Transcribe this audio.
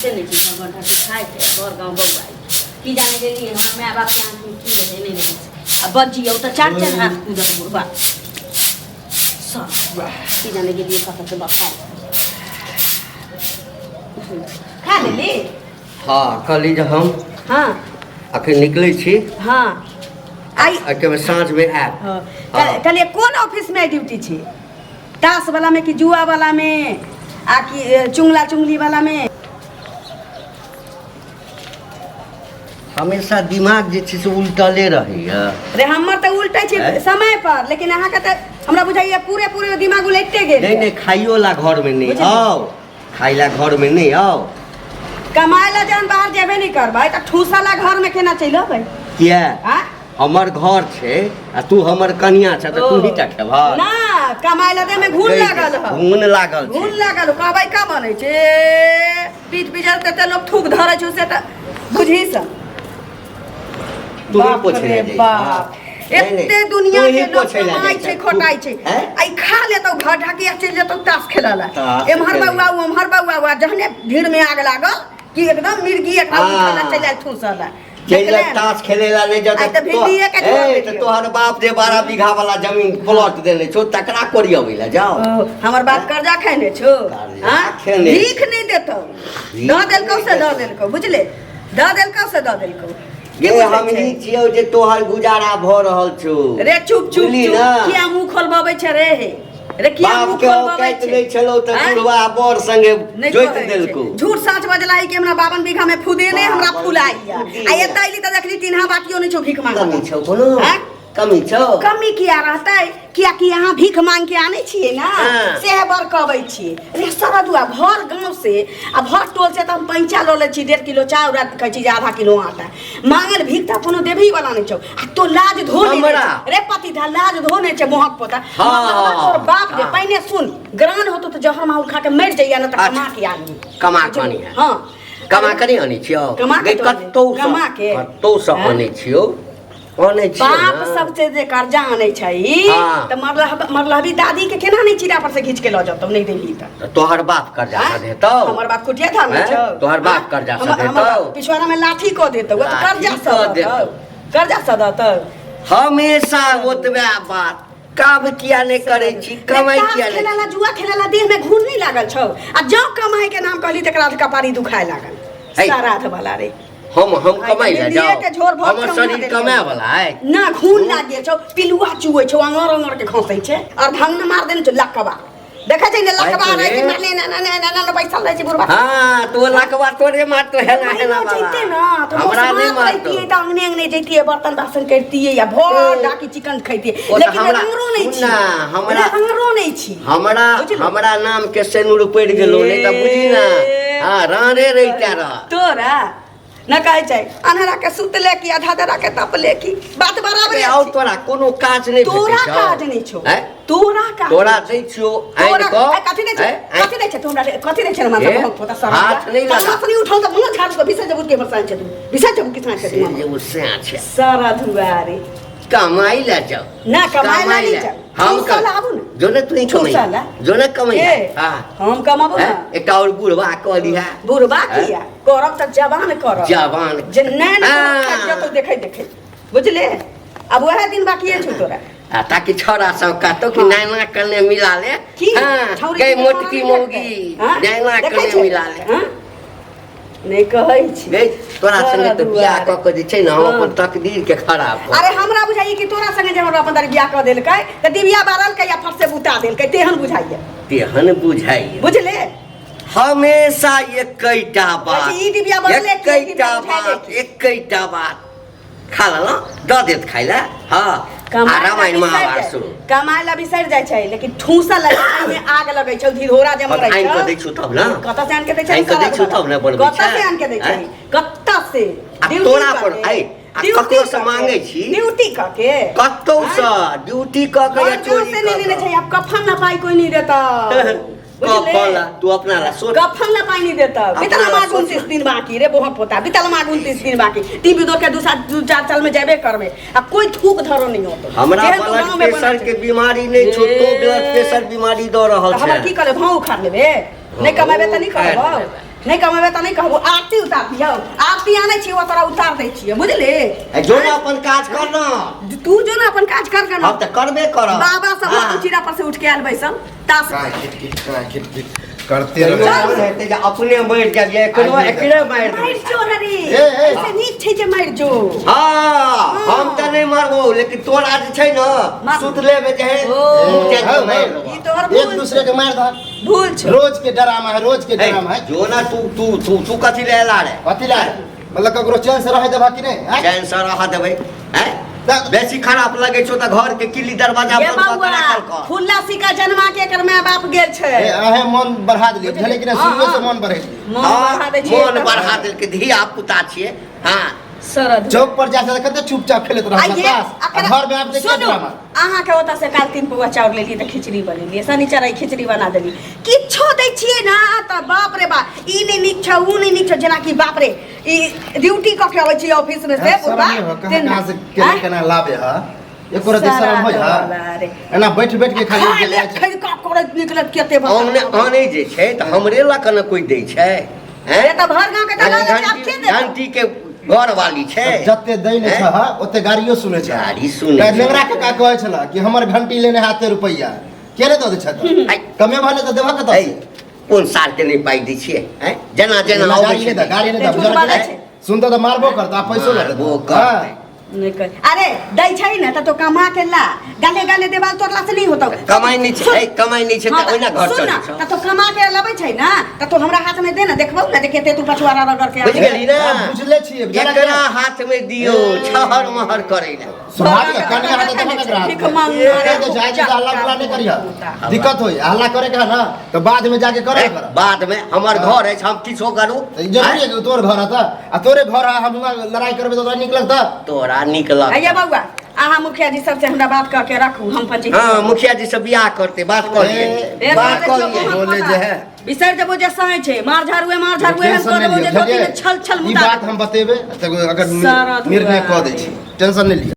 नहीं चीज गंठा के खाए थे और गांव बगवाई की जाने के लिए हमारे माँ बाप के आंख में की रहे नहीं नहीं अब बच्ची हो तो चार चार हाथ कूदत बुढ़वा सब की जाने के लिए पता से बखा खा ले हाँ कल जब हम हाँ अखन निकले छी हाँ आई अके साँझ में आब कल कौन ऑफिस में ड्यूटी छी ताश वाला में कि जुआ वाला में आ कि चुंगला चुंगली वाला में हमेशा दिमाग जे छै से उल्टले रहैया रे हमर त उल्टे छै समय पर लेकिन अहाँ के त हमरा बुझाइए पूरे पूरे दिमाग उलटते गेल नहीं नहीं खाइयो ला घर में नहीं आओ खाइला घर में नहीं आओ कमाए ला जन बाहर जेबे नहीं करबै त ठूसा ला घर में केना चलि अबै किया हमर घर छै आ तू हमर कन्या छ त तू ही टा खेबा ना कमाए ला दे में घून लागल ह घून लागल घून लागल कहबै का बनै छै पीठ पिजर त लोग थूक धरै छै से त बुझी स तू ही पोछे ले बाप एते दुनिया के लोग कमाई छै खोटाई छै आई खा लेतौ घर ढाकिया चल जेतौ ताश खेला ला एमहर बउआ ओमहर बउआ जहने भीड़ में आग लागल कि एकदम मिर्गी एकरा उठला चल जाय ठूसला चल ताश खेलेला ले जत त भिडिए के ए त तोहर बाप जे 12 बीघा वाला जमीन प्लॉट देले छो तकरा कोरी अबैला जाओ हमर बाप कर्जा खैने छो हां भीख नहीं देतौ द देलकौ से द देलकौ बुझले द देलकौ से द देलकौ ये हम ही छियौ जे तोहर गुजारा भ रहल छौ रे चुप चुप किया मुंह खोलबाबै छै रे रे किया मुंह खोलबाबै छै नहीं छलो त बुढ़वा बर संगे जोइत देलको झूठ सच बजलाई कि हमरा 52 बीघा में फुदे ने हमरा फुलाइया आ एतै ली त देखली तीनहा बाकियो नहीं छौ भीख मांग कमी छौ कोनो कमी छौ कमी किया रहतै किया कि यहाँ भीख मांग के आने छिए ना से बर कहबै छिए रे सरदुआ भर गांव से आ भर टोल से त हम पैंचा ल ले छी 1.5 किलो चाउर कहै छी जे आधा किलो आटा मांगल भीख त कोनो देबही वाला नहीं छौ आ तो लाज धो नहीं रे पति धा लाज धो नहीं छै मोहक पोता और बाप रे पहले सुन ग्रान होतो त जहर माहौल खा के मर जइया न त कमा के आदमी कमा कनी है हां कमा कनी आनी छियो कत्तो कमा के तो सब आनी छियो बाप सबसे जे कर्जा आने छै त मरलहबी दादी के केना नहीं चिरा पर से खींच के ल जतौ नहीं देली त तोहर बाप कर्जा स देतौ हमर बाप कुटिया था न छौ तोहर बाप कर्जा स देतौ पिछवाड़ा में लाठी को देतौ त कर्जा स देतौ कर्जा स देतौ हमेशा ओतबे बात काम किया नहीं करे छी कमाई किया नहीं खेलाला जुआ खेलाला देह में घून नहीं लागल छौ आ जो कमाई के नाम कहली तकरा कपारी दुखाए लागल साराध वाला रे हम कमाई ला जाओ हमर शरीर कमाए वाला है ना खून लागे छौ पिलुआ चुए छौ अंगर अंगर के खसै छै और भंग मार देन छ लकवा देखै छै ने लकवा रे कि मारले ना पैसा लै छै बुरबा हां तो लकवा तोरे मार तो है ना जइते ना तो हमरा नहीं मारती त अंगने अंगने जइतिए बर्तन बासन करतिए या भोर डाकी चिकन खइतिए लेकिन अंगरो नहीं छी ना हमरा अंगरो नहीं छी हमरा नाम के सेनुर पड़ गेलो नहीं त बुझी ना हां रारे रहिता रह तोरा न कहै छै अनहरा के सुतले की आधा दरा के तपले की बात बराबर है और तोरा कोनो काज नहीं तोरा काज नहीं छौ तोरा दै छियो आइन को कथि दै छै तोरा कथि दै छै हमरा सब पता सब हाथ नहीं लगा अपनी उठाउ त मुंह झाड़ के बिसा जबुत के बरसान छै तू बिसा जबुत के साथ छै ये उससे আছে सारा दुआरे कमाई ला जाओ ना कमाई ला नहीं जाओ हम लाबू ना जो ने तू कमाई जो ने कमाई हां हम कमाबो ना एकटा और बुढ़वा कहली है बुढ़वा किया करब त जवान करब जवान जे नैन तो देखे बुझले अब वह दिन बाकी है छु तोरा ताकि छोरा सब कहतो कि नैना कने मिला ले हां गई मोटकी मौगी नैना कने मिला ले नहीं कहै छी तोरा संगे तो बियाह क के जे छै न हम अपन तकदीर के खराब अरे हमरा बुझाइए कि तोरा संगे जे हमरा अपन बियाह क देलकै त दिव्या बारल के या फट से बुता देलकै तेहन बुझाइए बुझले हमेशा एकैटा बात ई दिव्या बारले एकैटा बात खा ल द देत खाइला हां रामायण महाभारत सुनो कमाई ला बिसर जाय छै लेकिन ठूसा लगे में आग लगै छै धीरोरा जे मरै छै आइन को दै छु तब ना कत से आन के दै छै आइन को दै छु तब ना बनबै छै कत से आन के दै छै कत से तोरा पर आई ककरो से मांगे छी ड्यूटी क के कत्तो से ड्यूटी क के या चोरी से नहीं लेने छै अब कफन ना पाई कोई नहीं देता कफन तू अपना ला सोच कफन ना पाई नहीं देता बितला माग 29 दिन बाकी रे बहुत पोता बितला माग 29 दिन बाकी टीवी दो के 2-4 साल में जेबे करबे आ कोई थूक धरो नहीं होतो हमरा ब्लड प्रेशर के बीमारी नहीं छो तो ब्लड प्रेशर बीमारी द रहल छै हमरा की करे भाव उखाड़ लेबे नहीं कमाबे त नहीं करबो नहीं कमेबे तो नहीं कहबो आरती उतार दियो आरती आने छी वो तोरा उतार दै छियै बुझली जो ना अपन काज कर ना तू जो ना अपन काज कर के ना अब त करबे कर बाबा सब चिड़ा पर से उठ के आल बैसल तास खिट करते रहे अपने बैठ जाइए कोनो एकरे मार मार जो रे ए, ए। ऐसे नीक छै जे मार जो हां हम त नहीं मारबो लेकिन तोरा जे छै ना सुत लेबे जे ई तोहर एक दूसरे के मार दर भूल छै रोज के ड्रामा है रोज के ड्रामा है जो ना तू कथि ले ला रे कथी ला मतलब ककरो चैन से रहे देबा कि नहीं चैन से रह देबै हैं बेसी खराब लगे छो त घर के किल्ली दरवाजा ये बंद बाबुआ कर कर फुल्ला सिका जन्मा के एकर माय बाप गेल छै अहे मन बढ़ा दिलिए बुझले कि नहीं शुरू से मन बढ़े मन बढ़ा दै छै मन बढ़ा देल के धिया पुता छिए हां सरद चौक पर जा से कते चुपचाप खेलत रहत घर में आप देखिए ड्रामा अहाँ के ओता से काल 3 पौवा चाउर लेली त खिचड़ी बनेली शनिचर आई खिचड़ी बना देली किछो दै छिए ना त बाप रे बा ई नहीं नीक छ उ नहीं नीक छ जेना कि बाप रे ई ड्यूटी क के आबै छी ऑफिस में से बुढ़ा कहां से केना लाभे ह एको रति शरम होय ह एना बैठ के खाली गेलै खै का कोड़ निकलत केते हमने आने जे छै त हमरे ला कने कोई दै छै हैं ए त भर गांव के त आप के दे घंटी के घर वाली छै जत्ते दै नै छ ओते गाड़ियो सुनै छै गाड़ी सुनै नेंगरा के का कहै छला कि हमर घंटी लेने हाथे रुपैया के रे दऽ दे छ कमे भने त देबा कत कोन साल के नहीं पाई दै छिए हैं जना जना आबै छै गाड़ी ने द सुन त मारबो करता पैसो मारबो कर नहीं कर अरे दै छै न त तो कमा के ला गाले गाले देवाल तोड़ला से नहीं होतौ कमाई नहीं छै कमाई नहीं छै त ओइना घर चलै छै त तो कमा के लबै छै ना त तो हमरा हाथ में दे ना देखबौ ना देखे तू पछुआरा रगड़ के बुझ गेली ना बुझले छिए एकरा हाथ में दियो छहर महर करे ना सुभाग कन्या हाथ देबा के भीख रहा मांग जाए के हल्ला बुला नहीं करिया दिक्कत होई हल्ला करे का ना तो बाद में जाके करे बाद में हमर घर है हम किछो करू जरूरी है कि तोर घर है आ तोरे घर है हम लड़ाई करबे तो निक लगता तोरा निकल अये बउआ अहाँ मुखिया जी सबसे हमरा बात कह के रखू हम पंचायत हां मुखिया जी से बियाह करते बात कर लिए बात कर लिए बोले जे है बिसर जबो जे सहे छै मार झाड़ुए हम करबो जे धोती में छल छल ई मुता बात हम बतेबे अगर निर्णय क दै छी टेंशन नहीं लिया